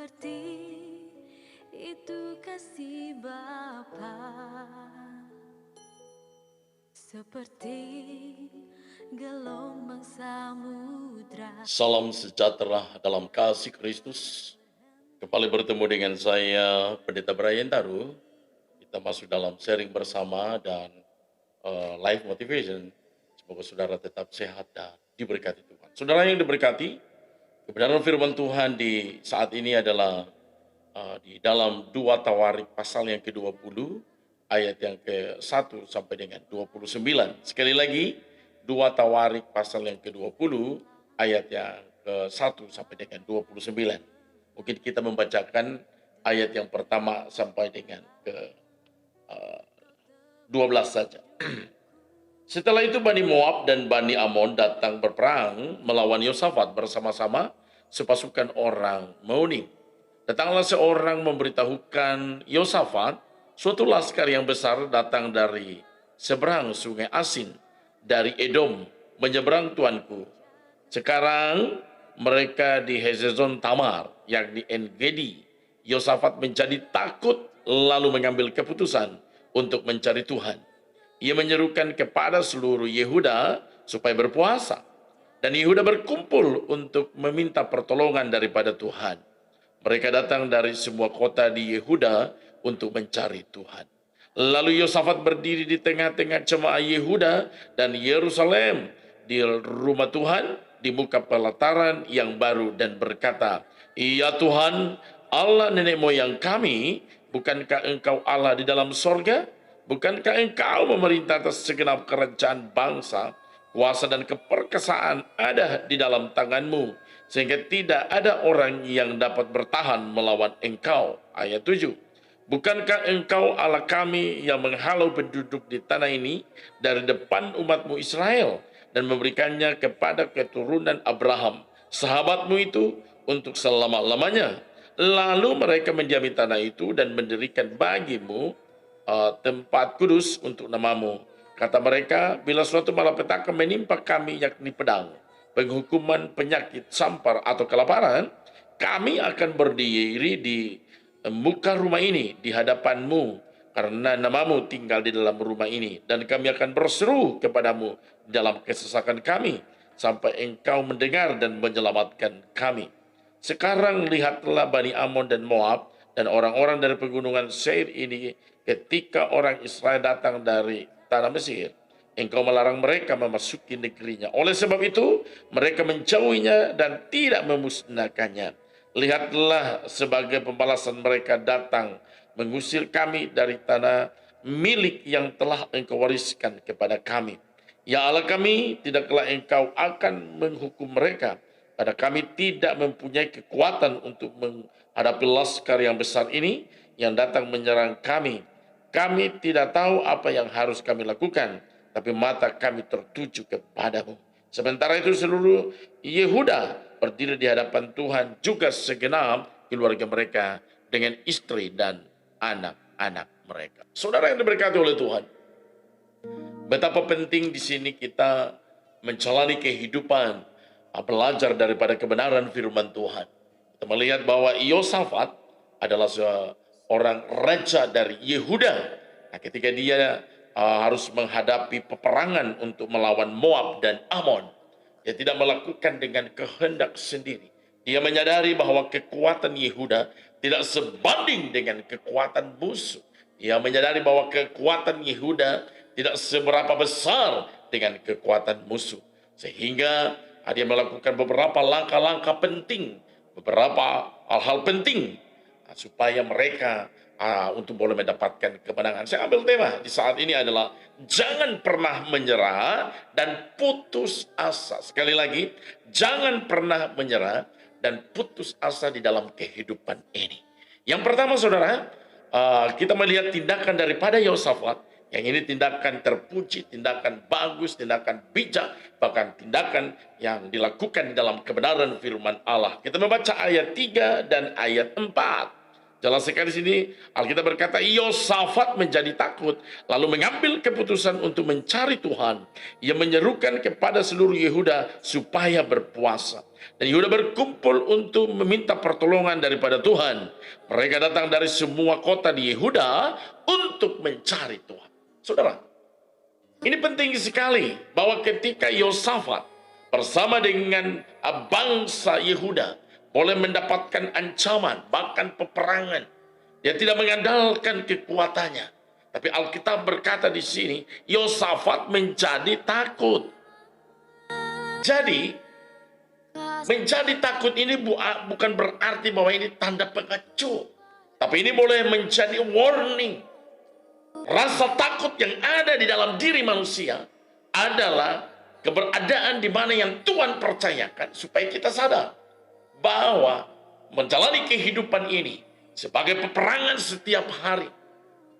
Seperti itu kasih Bapa, seperti gelombang samudra. Salam sejahtera dalam kasih Kristus. Kembali bertemu dengan saya, Pendeta Brian Taru. Kita masuk dalam sharing bersama dan live motivation. Semoga saudara tetap sehat dan diberkati Tuhan. Saudara yang diberkati, kebenaran firman Tuhan di saat ini adalah di dalam 2 Tawarik pasal yang ke-20, ayat yang ke-1 sampai dengan 29. Sekali lagi, 2 Tawarik pasal yang ke-20, ayat yang ke-1 sampai dengan 29. Mungkin kita membacakan ayat yang pertama sampai dengan ke-12 saja. Setelah itu Bani Moab dan Bani Amon datang berperang melawan Yosafat bersama-sama sepasukan orang Meuni. Datanglah seorang memberitahukan Yosafat, suatu laskar yang besar datang dari seberang sungai Asin, dari Edom, menyeberang tuanku. Sekarang mereka di Hezezon Tamar, yakni En-Gedi. Yosafat menjadi takut lalu mengambil keputusan untuk mencari Tuhan. Ia menyerukan kepada seluruh Yehuda supaya berpuasa. Dan Yehuda berkumpul untuk meminta pertolongan daripada Tuhan. Mereka datang dari semua kota di Yehuda untuk mencari Tuhan. Lalu Yosafat berdiri di tengah-tengah jemaah Yehuda dan Yerusalem di rumah Tuhan di muka pelataran yang baru dan berkata, "Ya Tuhan, Allah nenek moyang kami, bukankah Engkau Allah di dalam sorga? Bukankah Engkau memerintah atas segenap kerajaan bangsa? Kuasa dan keperkasaan ada di dalam tangan-Mu, sehingga tidak ada orang yang dapat bertahan melawan Engkau." Ayat 7. Bukankah Engkau Allah kami yang menghalau penduduk di tanah ini dari depan umat-Mu Israel dan memberikannya kepada keturunan Abraham, sahabat-Mu itu, untuk selama-lamanya. Lalu mereka mendiami tanah itu dan mendirikan bagimu tempat kudus untuk namamu. Kata mereka, bila suatu malapetaka menimpa kami, yakni pedang, penghukuman, penyakit, sampar, atau kelaparan, kami akan berdiri di muka rumah ini di hadapanmu, karena namamu tinggal di dalam rumah ini, dan kami akan berseru kepadamu dalam kesesakan kami, sampai engkau mendengar dan menyelamatkan kami. Sekarang lihatlah Bani Amon dan Moab dan orang-orang dari pegunungan Seir ini ketika orang Israel datang dari tanah Mesir. Engkau melarang mereka memasuki negerinya. Oleh sebab itu, mereka menjauhinya dan tidak memusnahkannya. Lihatlah, sebagai pembalasan mereka datang mengusir kami dari tanah milik yang telah engkau wariskan kepada kami. Ya Allah kami, tidaklah engkau akan menghukum mereka, karena kami tidak mempunyai kekuatan untuk menghadapi laskar yang besar ini yang datang menyerang kami. Kami tidak tahu apa yang harus kami lakukan, tapi mata kami tertuju kepadamu. Sementara itu seluruh Yehuda berdiri di hadapan Tuhan, juga segenap keluarga mereka dengan istri dan anak-anak mereka. Saudara yang diberkati oleh Tuhan, betapa penting di sini kita menjalani kehidupan belajar daripada kebenaran firman Tuhan. Kita melihat bahwa Yosafat adalah seorang raja dari Yehuda. Nah, ketika dia harus menghadapi peperangan untuk melawan Moab dan Amon, dia tidak melakukan dengan kehendak sendiri. Dia menyadari bahwa kekuatan Yehuda tidak sebanding dengan kekuatan musuh. Dia menyadari bahwa kekuatan Yehuda tidak seberapa besar dengan kekuatan musuh. Sehingga dia melakukan beberapa langkah-langkah penting, beberapa hal-hal penting supaya mereka untuk boleh mendapatkan kemenangan. Saya ambil tema di saat ini adalah jangan pernah menyerah dan putus asa. Sekali lagi, jangan pernah menyerah dan putus asa di dalam kehidupan ini. Yang pertama, saudara, kita melihat tindakan daripada Yosafat. Yang ini tindakan terpuji, tindakan bagus, tindakan bijak, bahkan tindakan yang dilakukan di dalam kebenaran firman Allah. Kita membaca ayat 3 dan ayat 4. Jelas sekali di sini Alkitab berkata Yosafat menjadi takut lalu mengambil keputusan untuk mencari Tuhan. Ia menyerukan kepada seluruh Yehuda supaya berpuasa. Dan Yehuda berkumpul untuk meminta pertolongan daripada Tuhan. Mereka datang dari semua kota di Yehuda untuk mencari Tuhan. Saudara, ini penting sekali bahwa ketika Yosafat bersama dengan bangsa Yehuda boleh mendapatkan ancaman, bahkan peperangan. Dia tidak mengandalkan kekuatannya. Tapi Alkitab berkata di sini, Yosafat menjadi takut. Jadi, menjadi takut ini bukan berarti bahwa ini tanda pengecut. Tapi ini boleh menjadi warning. Rasa takut yang ada di dalam diri manusia adalah keberadaan di mana yang Tuhan percayakan supaya kita sadar bahwa menjalani kehidupan ini sebagai peperangan setiap hari.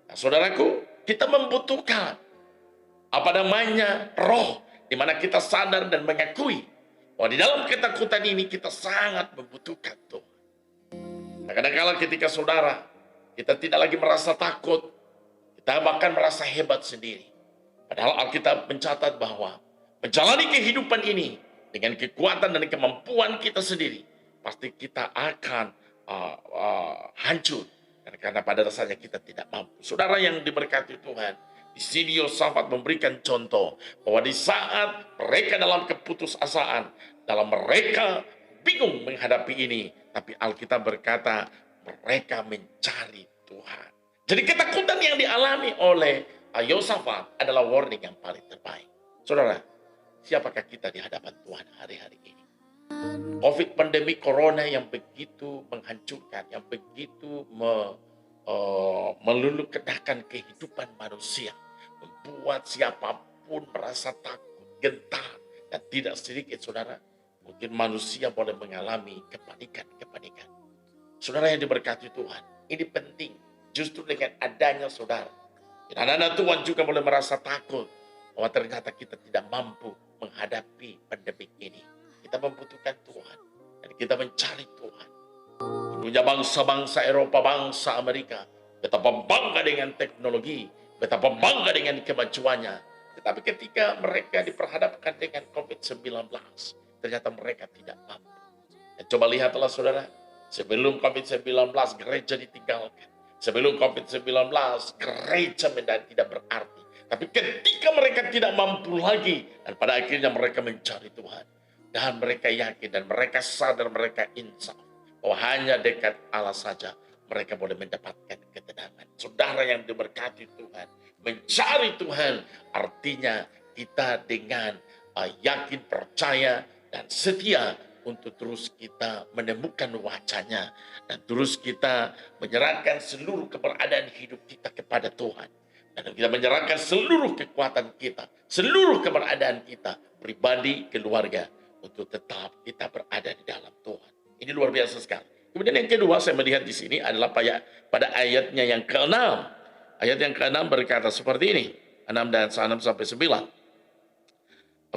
Nah, saudaraku, kita membutuhkan roh di mana kita sadar dan mengakui bahwa di dalam ketakutan ini kita sangat membutuhkan Tuhan. Nah, kadang-kadang ketika saudara kita tidak lagi merasa takut, kita bahkan merasa hebat sendiri. Padahal Alkitab mencatat bahwa menjalani kehidupan ini dengan kekuatan dan kemampuan kita sendiri, pasti kita akan hancur. Karena pada dasarnya kita tidak mampu. Saudara yang diberkati Tuhan, di sini Yosafat memberikan contoh bahwa di saat mereka dalam keputusasaan, dalam mereka bingung menghadapi ini, tapi Alkitab berkata mereka mencari Tuhan. Jadi ketakutan yang dialami oleh Yosafat adalah warning yang paling terbaik. Saudara, siapakah kita di hadapan Tuhan hari-hari ini? COVID pandemi corona yang begitu menghancurkan, yang begitu meluluhkedahkan kehidupan manusia, membuat siapapun merasa takut, gentar, dan tidak sedikit saudara, mungkin manusia boleh mengalami kepanikan. Saudara yang diberkati Tuhan, ini penting. Justru dengan adanya saudara, anak-anak Tuhan juga boleh merasa takut bahwa ternyata kita tidak mampu menghadapi pandemi ini. Kita membutuhkan Tuhan dan kita mencari Tuhan. Dulunya bangsa-bangsa Eropa, bangsa Amerika, betapa bangga dengan teknologi, betapa bangga dengan kemajuannya. Tetapi ketika mereka diperhadapkan dengan COVID-19, ternyata mereka tidak mampu. Dan coba lihatlah saudara, sebelum COVID-19 gereja ditinggalkan. Sebelum COVID-19 gereja tidak berarti. Tapi ketika mereka tidak mampu lagi, dan pada akhirnya mereka mencari Tuhan. Dan mereka yakin dan mereka sadar, mereka insaf bahwa hanya dekat Allah saja mereka boleh mendapatkan ketenangan. Saudara yang diberkati Tuhan, mencari Tuhan artinya kita dengan yakin, percaya, dan setia untuk terus kita menemukan wajahnya dan terus kita menyerahkan seluruh keberadaan hidup kita kepada Tuhan. Dan kita menyerahkan seluruh kekuatan kita, seluruh keberadaan kita, pribadi, keluarga, untuk tetap kita berada di dalam Tuhan. Ini luar biasa sekali. Kemudian yang kedua saya melihat di sini adalah pada ayatnya yang ke-6. Ayat yang ke-6 berkata seperti ini. 6 dan 6 sampai 9.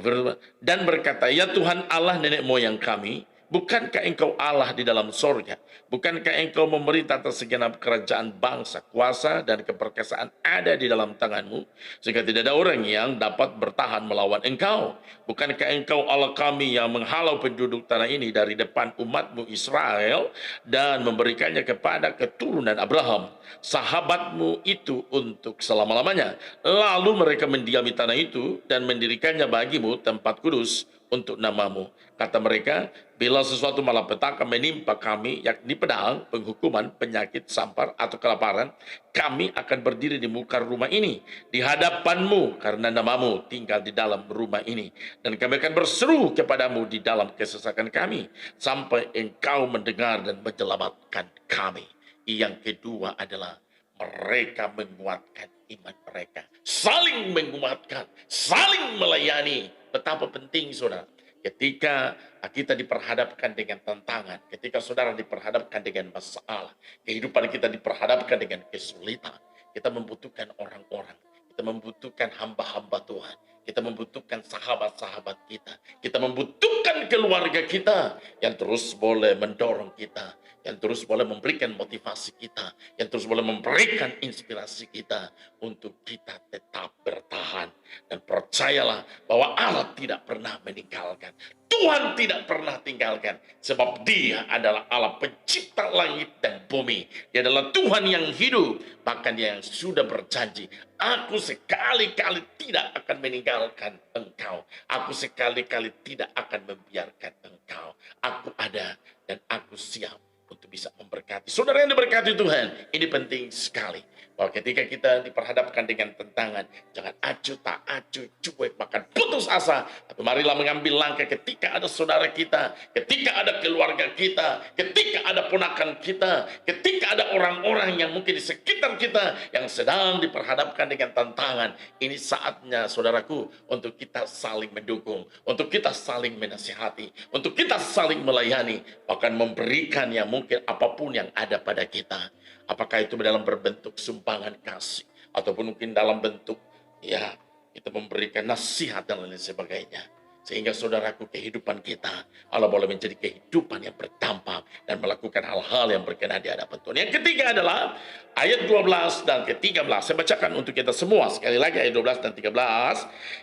Dan berkata, ya Tuhan Allah nenek moyang kami, bukankah engkau Allah di dalam sorga? Bukankah engkau memerintah atas segenap kerajaan bangsa, kuasa dan keperkasaan ada di dalam tanganmu, sehingga tidak ada orang yang dapat bertahan melawan engkau? Bukankah engkau Allah kami yang menghalau penduduk tanah ini dari depan umatmu Israel dan memberikannya kepada keturunan Abraham, sahabatmu itu untuk selama-lamanya? Lalu mereka mendiami tanah itu dan mendirikannya bagimu tempat kudus untuk namamu. Kata mereka, bila sesuatu malapetaka menimpa kami, yakni pedang, penghukuman, penyakit, sampar, atau kelaparan, kami akan berdiri di muka rumah ini, di hadapanmu, karena namamu tinggal di dalam rumah ini. Dan kami akan berseru kepadamu di dalam kesesakan kami, sampai engkau mendengar dan menyelamatkan kami. Yang kedua adalah mereka menguatkan iman mereka. Saling menguatkan, saling melayani. Betapa penting saudara. Ketika kita diperhadapkan dengan tantangan, ketika saudara diperhadapkan dengan masalah, kehidupan kita diperhadapkan dengan kesulitan, kita membutuhkan orang-orang, kita membutuhkan hamba-hamba Tuhan, kita membutuhkan sahabat-sahabat kita, kita membutuhkan keluarga kita yang terus boleh mendorong kita, yang terus boleh memberikan motivasi kita, yang terus boleh memberikan inspirasi kita untuk kita tetap bertahan. Dan percayalah bahwa Allah tidak pernah meninggalkan. Tuhan tidak pernah tinggalkan, sebab Dia adalah Allah pencipta langit dan bumi. Dia adalah Tuhan yang hidup, bahkan Dia yang sudah berjanji, aku sekali-kali tidak akan meninggalkan engkau. Aku sekali-kali tidak akan membiarkan engkau. Aku ada dan aku siap untuk bisa memberkati. Saudara yang diberkati Tuhan, ini penting sekali. Bahwa ketika kita diperhadapkan dengan tantangan, jangan acuh tak acuh, cuek, bahkan putus asa. Tapi marilah mengambil langkah ketika ada saudara kita, ketika ada keluarga kita, ketika ada ponakan kita, ketika ada orang-orang yang mungkin di sekitar kita yang sedang diperhadapkan dengan tantangan. Ini saatnya saudaraku untuk kita saling mendukung, untuk kita saling menasihati, untuk kita saling melayani, bahkan memberikan yang mungkin apapun yang ada pada kita. Apakah itu dalam berbentuk sumbangan kasih, ataupun mungkin dalam bentuk ya kita memberikan nasihat dan lain sebagainya. Sehingga saudaraku, kehidupan kita Allah boleh menjadi kehidupan yang berdampak dan melakukan hal-hal yang berkenan di hadapan Tuhan. Yang ketiga adalah ayat 12 dan ke-13. Saya bacakan untuk kita semua. Sekali lagi ayat 12 dan 13.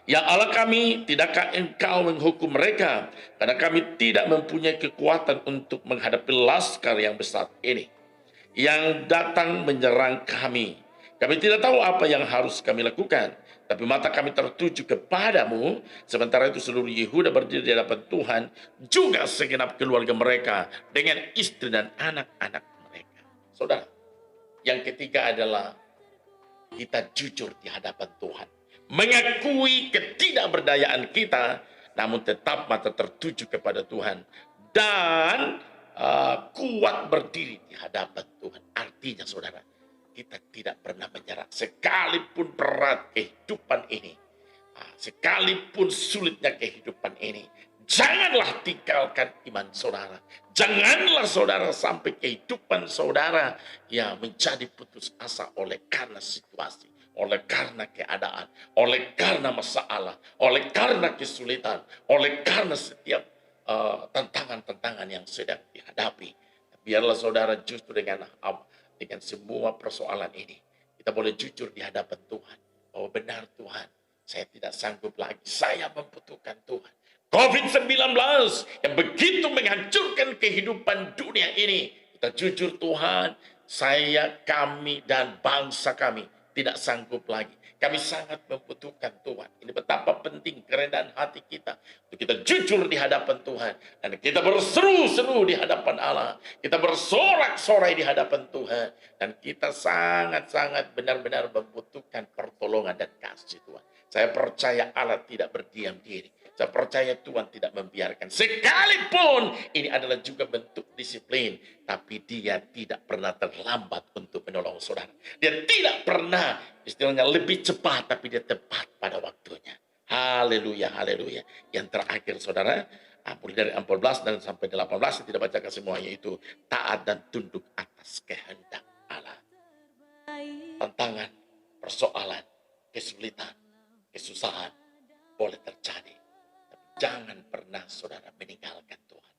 Ya Allah kami, tidakkah engkau menghukum mereka? Karena kami tidak mempunyai kekuatan untuk menghadapi laskar yang besar ini yang datang menyerang kami. Kami tidak tahu apa yang harus kami lakukan, tapi mata kami tertuju kepadamu. Sementara itu seluruh Yehuda berdiri di hadapan Tuhan, juga segenap keluarga mereka dengan istri dan anak-anak mereka. Saudara, yang ketiga adalah kita jujur di hadapan Tuhan. Mengakui ketidakberdayaan kita, namun tetap mata tertuju kepada Tuhan. Dan kuat berdiri di hadapan Tuhan. Artinya saudara, kita tidak pernah menyerah. Sekalipun berat kehidupan ini, sekalipun sulitnya kehidupan ini, janganlah tinggalkan iman saudara. Janganlah saudara sampai kehidupan saudara ya menjadi putus asa oleh karena situasi, oleh karena keadaan, oleh karena masalah, oleh karena kesulitan, oleh karena setiap tantangan-tantangan yang sedang dihadapi. Biarlah saudara justru dengan semua persoalan ini, kita boleh jujur di hadapan Tuhan. Bahwa benar Tuhan, saya tidak sanggup lagi. Saya membutuhkan Tuhan. COVID-19 yang begitu menghancurkan kehidupan dunia ini. Kita jujur Tuhan, saya, kami, dan bangsa kami tidak sanggup lagi. Kami sangat membutuhkan Tuhan. Ini betapa penting kerendahan hati kita. Untuk kita jujur di hadapan Tuhan. Dan kita berseru-seru di hadapan Allah. Kita bersorak-sorai di hadapan Tuhan. Dan kita sangat-sangat benar-benar membutuhkan pertolongan dan kasih Tuhan. Saya percaya Allah tidak berdiam diri. Saya percaya Tuhan tidak membiarkan. Sekalipun ini adalah juga bentuk disiplin. Tapi Dia tidak pernah terlambat untuk menolong saudara. Dia tidak pernah istilahnya lebih cepat, tapi Dia tepat pada waktunya. Haleluya, haleluya. Yang terakhir saudara, mulai dari 14 dan sampai 18, saya tidak bacakan semuanya, itu taat dan tunduk atas kehendak Allah. Tantangan, persoalan, kesulitan, kesusahan boleh terjadi. Jangan pernah saudara meninggalkan Tuhan.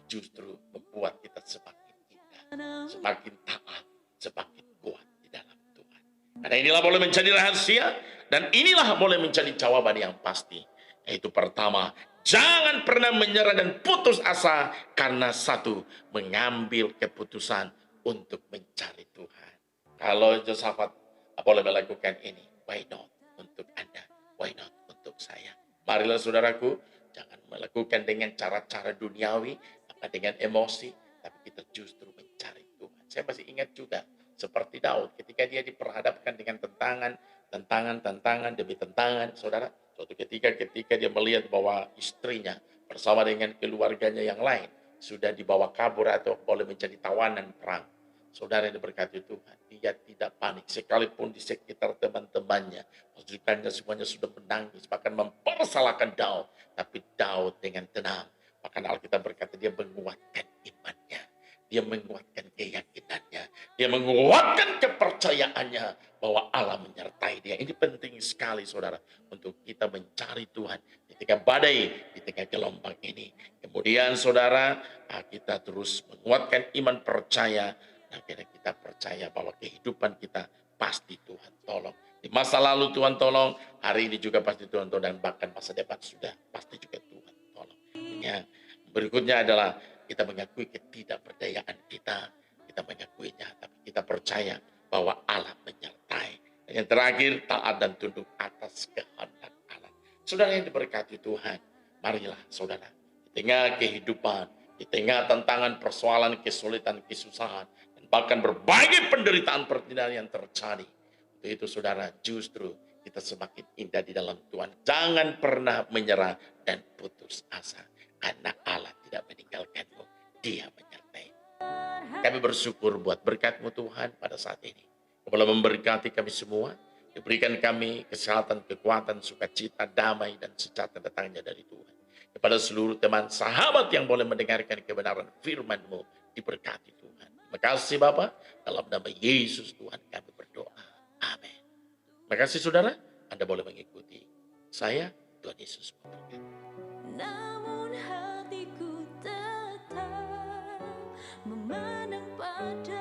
Justru membuat kita semakin indah, semakin taat, semakin kuat di dalam Tuhan. Karena inilah boleh menjadi rahasia, dan inilah boleh menjadi jawaban yang pasti. Yaitu pertama, jangan pernah menyerah dan putus asa karena satu, mengambil keputusan untuk mencari Tuhan. Kalau Yosafat boleh melakukan ini, why not untuk Anda? Why not untuk saya? Marilah saudaraku, jangan melakukan dengan cara-cara duniawi, apa dengan emosi, tapi kita justru mencari Tuhan. Saya masih ingat juga, seperti Daud, ketika dia diperhadapkan dengan tantangan demi tantangan, saudara. Suatu ketika dia melihat bahwa istrinya bersama dengan keluarganya yang lain sudah dibawa kabur atau boleh menjadi tawanan perang. Saudara yang diberkati Tuhan, dia tidak panik. Sekalipun di sekitar teman-temannya, majukannya semuanya sudah menangis, bahkan mempersalahkan Daud. Tapi Daud dengan tenang. Bahkan Alkitab berkata dia menguatkan imannya. Dia menguatkan keyakinannya. Dia menguatkan kepercayaannya bahwa Allah menyertai dia. Ini penting sekali saudara, untuk kita mencari Tuhan di tengah badai, di tengah gelombang ini. Kemudian saudara, kita terus menguatkan iman percaya. Dan kita percaya bahwa kehidupan kita pasti Tuhan tolong. Di masa lalu Tuhan tolong, hari ini juga pasti Tuhan tolong, dan bahkan masa depan sudah pasti juga Tuhan tolong. Yang berikutnya adalah kita mengakui ketidakberdayaan kita. Kita mengakuinya, tapi kita percaya bahwa Allah menyertai. Dan yang terakhir, taat dan tunduk atas kehendak Allah. Saudara yang diberkati Tuhan, marilah saudara, di tengah kehidupan, di tengah tantangan, persoalan, kesulitan, kesusahan, dan bahkan berbagai penderitaan pertindahan yang terjadi, itu saudara, justru kita semakin indah di dalam Tuhan. Jangan pernah menyerah dan putus asa, karena Allah tidak meninggalkanmu, Dia menyertai. Kami bersyukur buat berkat-Mu Tuhan pada saat ini. Kau boleh memberkati kami semua, diberikan kami kesehatan, kekuatan, sukacita, damai, dan sejahtera datangnya dari Tuhan. Kepada seluruh teman sahabat yang boleh mendengarkan kebenaran firman-Mu, diberkati Tuhan. Terima kasih Bapa, dalam nama Yesus Tuhan kami berdoa. Amin. Terima kasih saudara, Anda boleh mengikuti saya. Tuhan Yesus memberkati. Namun hatiku tetap memandang pada